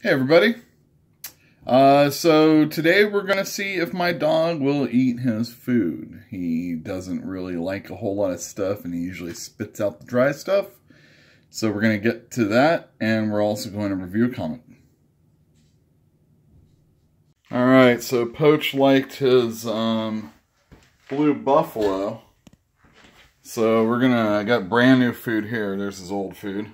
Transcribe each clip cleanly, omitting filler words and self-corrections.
Hey everybody. So today we're going to see if my dog will eat his food. He doesn't really like a whole lot of stuff and he usually spits out the dry stuff. So we're going to get to that, and we're also going to review a comic. Alright, so Poach liked his blue buffalo. So I got brand new food here. There's his old food.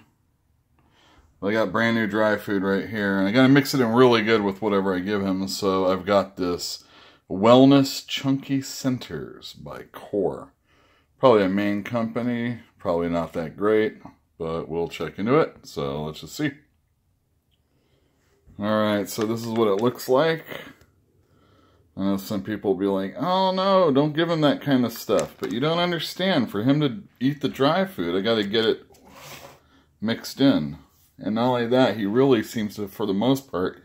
I got brand new dry food right here, and I gotta mix it in really good with whatever I give him. So I've got this Wellness Chunky Centers by Core. Probably a main company, probably not that great, but we'll check into it. So let's just see. Alright, so this is what it looks like. I know some people will be like, oh no, don't give him that kind of stuff. But you don't understand, for him to eat the dry food, I gotta get it mixed in. And not only that, he really seems to, for the most part,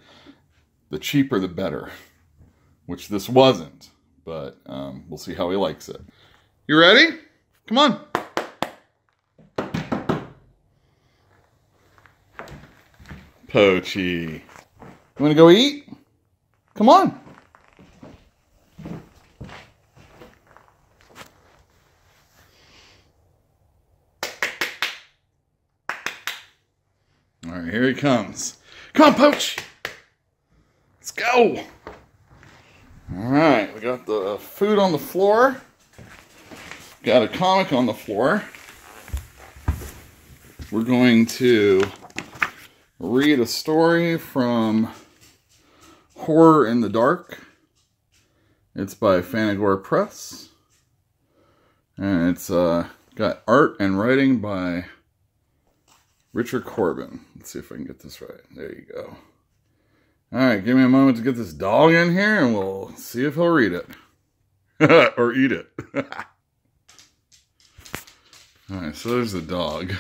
the cheaper the better. Which this wasn't. But we'll see how he likes it. You ready? Come on. Poachy. You want to go eat? Come on. Alright, here he comes. Come on, Poach! Let's go! Alright, we got the food on the floor. Got a comic on the floor. We're going to read a story from Horror in the Dark. It's by Fanagore Press. And it's got art and writing by Richard Corben. Let's see if I can get this right. There you go. Alright, give me a moment to get this dog in here and we'll see if he'll read it. Or eat it. Alright, so there's the dog.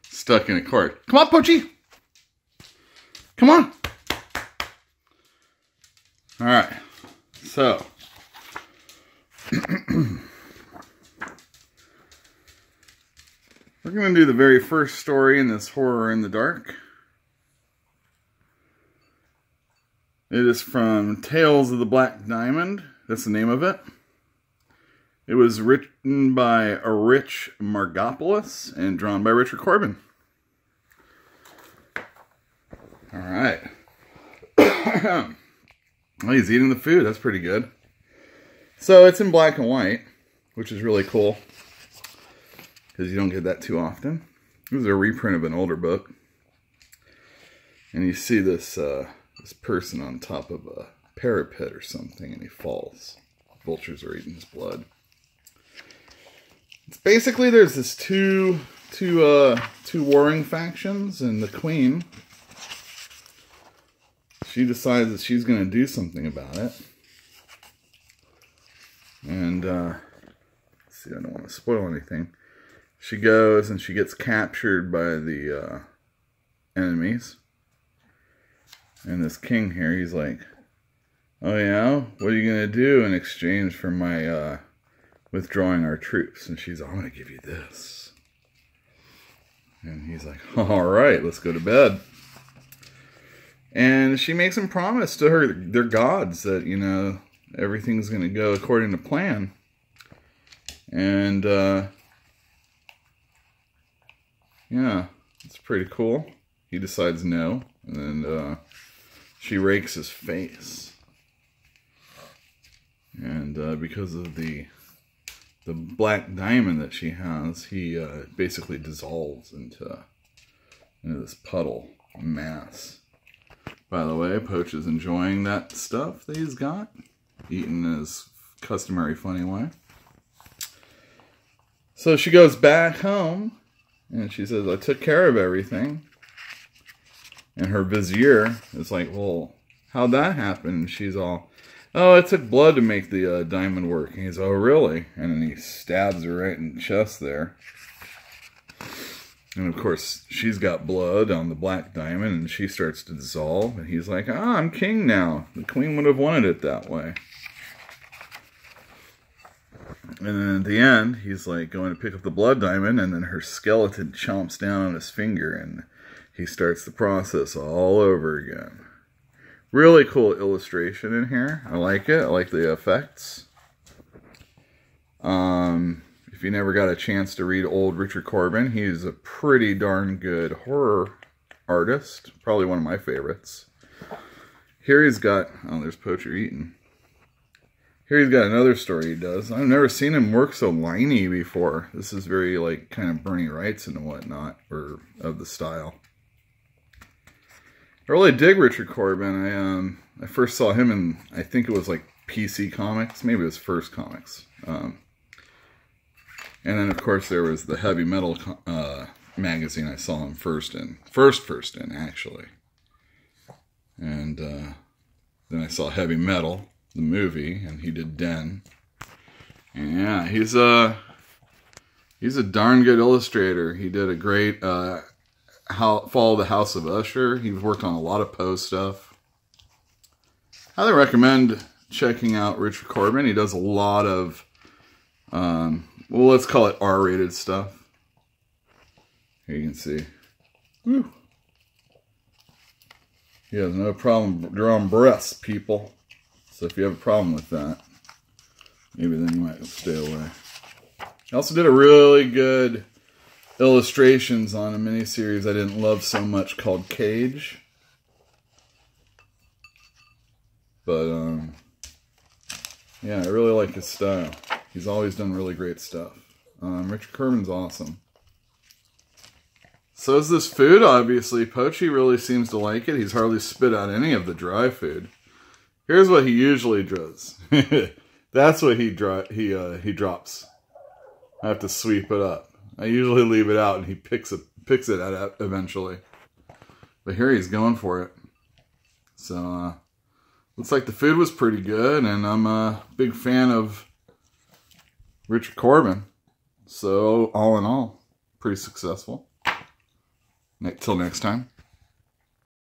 Stuck in a cord. Come on, Poachy! Come on! Alright, so. We're going to do the very first story in this Horror in the Dark. It is from Tales of the Black Diamond. That's the name of it. It was written by Rich Margopoulos and drawn by Richard Corben. Alright. Well, he's eating the food. That's pretty good. So it's in black and white, which is really cool, because you don't get that too often. This is a reprint of an older book. And you see this this person on top of a parapet or something, and he falls. Vultures are eating his blood. It's basically, there's this two warring factions, and the queen, she decides that she's going to do something about it. And let's see, I don't want to spoil anything. She goes and she gets captured by the enemies. And this king here, he's like, oh yeah? What are you going to do in exchange for my withdrawing our troops? And she's like, I'm going to give you this. And he's like, alright, let's go to bed. And she makes him promise to their gods that, you know, everything's going to go according to plan. And yeah, it's pretty cool. He decides no, and then she rakes his face. And because of the black diamond that she has, he basically dissolves into this puddle mass. By the way, Poach is enjoying that stuff that he's got, eating in his customary funny way. So she goes back home, and she says, I took care of everything. And her vizier is like, well, how'd that happen? And she's all, oh, it took blood to make the diamond work. And he's, oh, really? And then he stabs her right in the chest there. And of course, she's got blood on the black diamond, and she starts to dissolve. And he's like, ah, I'm king now. The queen would have wanted it that way. And then at the end, he's like going to pick up the blood diamond, and then her skeleton chomps down on his finger, and he starts the process all over again. Really cool illustration in here. I like it. I like the effects. If you never got a chance to read old Richard Corben, he's a pretty darn good horror artist. Probably one of my favorites. Here he's got... Oh, there's Poacher eating. Here he's got another story he does. I've never seen him work so liney before. This is very, like, kind of Bernie Wrightson and whatnot, or of the style. I really dig Richard Corben. I first saw him in, I think it was like PC Comics, maybe it was First Comics. And then of course there was the Heavy Metal magazine I saw him first in actually. And then I saw Heavy Metal, the movie, and he did Den. And yeah, he's a darn good illustrator. He did a great Follow the House of Usher. He's worked on a lot of Poe stuff. Highly recommend checking out Richard Corben. He does a lot of, well, let's call it R-rated stuff. Here you can see. Woo. He has no problem drawing breasts, people. So if you have a problem with that, maybe then you might stay away. He also did a really good illustrations on a miniseries I didn't love so much called Cage. But, yeah, I really like his style. He's always done really great stuff. Richard Corben's awesome. So is this food, obviously. Poachy really seems to like it. He's hardly spit out any of the dry food. Here's what he usually does. That's what he drops. I have to sweep it up. I usually leave it out and he picks it out eventually. But here he's going for it. So, looks like the food was pretty good, and I'm a big fan of Richard Corben. So, all in all, pretty successful. Till next time.